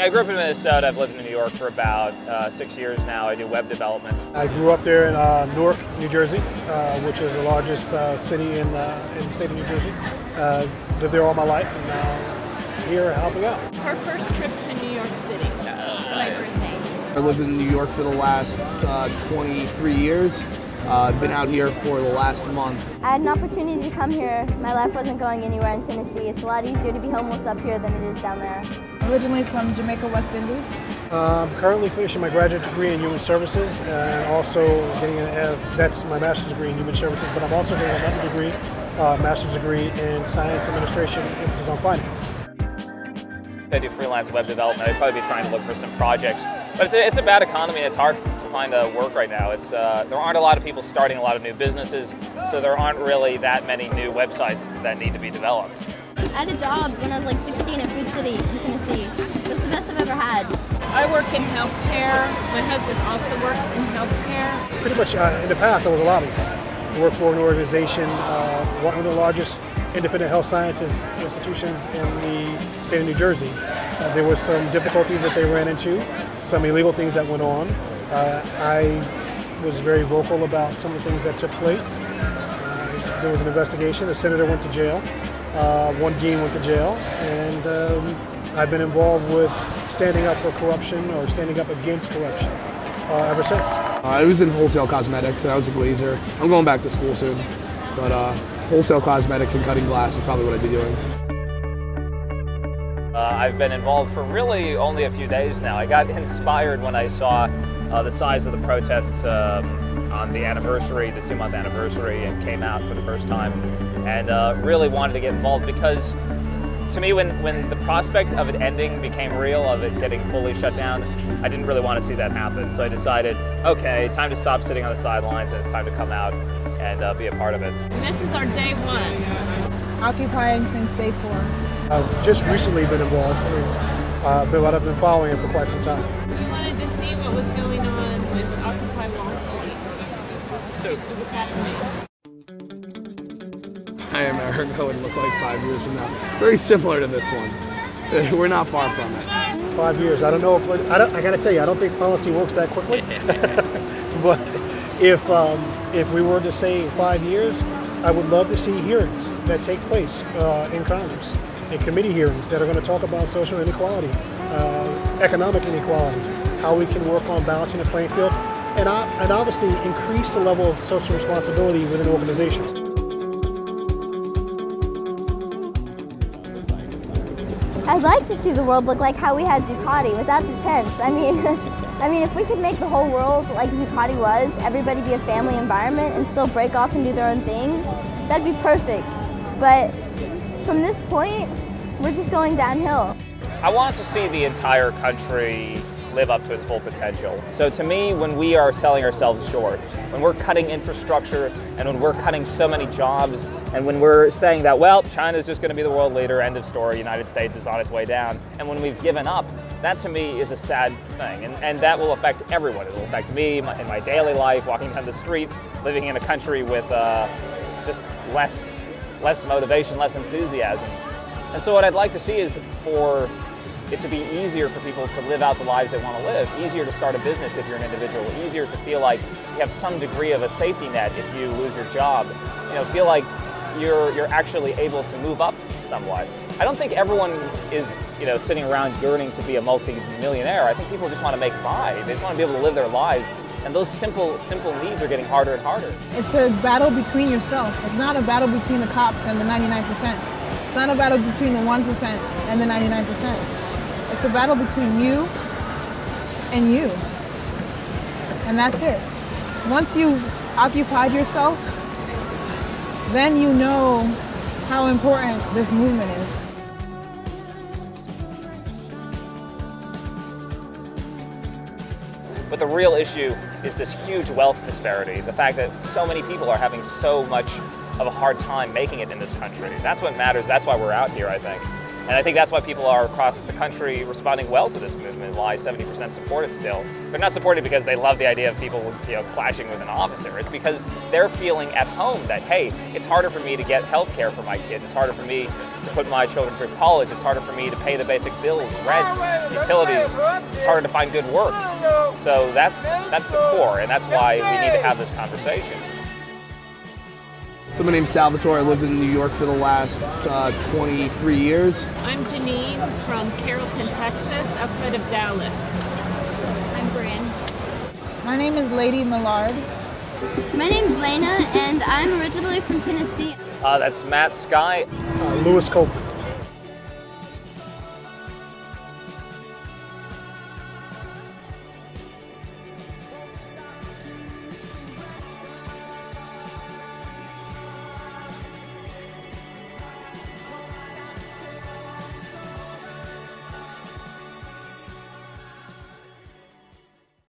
I grew up in Minnesota. I've lived in New York for about 6 years now. I do web development. I grew up there in Newark, New Jersey, which is the largest city in the state of New Jersey. Lived there all my life, and now here helping out. It's our first trip to New York City for my birthday. I lived in New York for the last 23 years. I've been out here for the last month. I had an opportunity to come here. My life wasn't going anywhere in Tennessee. It's a lot easier to be homeless up here than it is down there. Originally from Jamaica, West Indies. Currently finishing my graduate degree in human services, and also getting that's my master's degree in human services, but I'm also getting another degree, master's degree in science administration, emphasis on finance. I do freelance web development. I'd probably be trying to look for some projects. But it's a bad economy. It's hard to find work right now. There aren't a lot of people starting a lot of new businesses, so there aren't really that many new websites that need to be developed. I had a job when I was like 16 in Food City in Tennessee. That's the best I've ever had. I work in healthcare. My husband also works in healthcare. Pretty much in the past I was a lobbyist. I worked for an organization, one of the largest independent health sciences institutions in the state of New Jersey. There were some difficulties that they ran into, some illegal things that went on. I was very vocal about some of the things that took place. There was an investigation. A senator went to jail. One dean went to jail. And I've been involved with standing up for corruption or standing up against corruption ever since. I was in wholesale cosmetics and I was a glazer. I'm going back to school soon, but wholesale cosmetics and cutting glass is probably what I'd be doing. I've been involved for really only a few days now. I got inspired when I saw the size of the protests on the anniversary, the 2-month anniversary, and came out for the first time, and really wanted to get involved because to me, when the prospect of it ending became real, of it getting fully shut down, I didn't really want to see that happen. So I decided, okay, time to stop sitting on the sidelines, and it's time to come out and be a part of it. This is our day 1. Occupying since day 4. I've just recently been involved in what I've been following it for quite some time. We wanted to see what was going on with Occupy Wall Street. So what was happening. Hi America would look like 5 years from now. Very similar to this one. We're not far from it. 5 years. I don't know if I got to tell you, I don't think policy works that quickly. But if we were to say 5 years, I would love to see hearings that take place in Congress, and committee hearings that are going to talk about social inequality, economic inequality, how we can work on balancing the playing field, and obviously increase the level of social responsibility within organizations. I'd like to see the world look like how we had Zuccotti without the tents. I mean, if we could make the whole world like Zuccotti was, everybody be a family environment and still break off and do their own thing, that'd be perfect. But from this point, we're just going downhill. I want to see the entire country live up to its full potential. So to me, when we are selling ourselves short, when we're cutting infrastructure, and when we're cutting so many jobs, and when we're saying that, well, China's just going to be the world leader, end of story, United States is on its way down, and when we've given up, that to me is a sad thing, and that will affect everyone. It will affect me in my daily life, walking down the street, living in a country with just less motivation, less enthusiasm. And so what I'd like to see is for it to be easier for people to live out the lives they want to live, easier to start a business if you're an individual, easier to feel like you have some degree of a safety net if you lose your job, feel like you're actually able to move up somewhat. I don't think everyone is sitting around yearning to be a multi-millionaire. I think people just want to make by. They just want to be able to live their lives, and those simple needs are getting harder and harder. It's a battle between yourself. It's not a battle between the cops and the 99%. It's not a battle between the 1% and the 99%. It's a battle between you and you. And that's it. Once you've occupied yourself, then you know how important this movement is. But the real issue is this huge wealth disparity, the fact that so many people are having so much of a hard time making it in this country. That's what matters. That's why we're out here, I think. And I think that's why people are across the country responding well to this movement, why 70% support it still. They're not supporting because they love the idea of people clashing with an officer. It's because they're feeling at home that, hey, it's harder for me to get health care for my kids. It's harder for me to put my children through college. It's harder for me to pay the basic bills, rent, utilities. It's harder to find good work. So that's the core, and that's why we need to have this conversation. So my name's Salvatore. I lived in New York for the last 23 years. I'm Janine from Carrollton, Texas, outside of Dallas. I'm Bryn. My name is Lady Millard. My name's Lena, and I'm originally from Tennessee. That's Matt Sky. Lewis Copeland.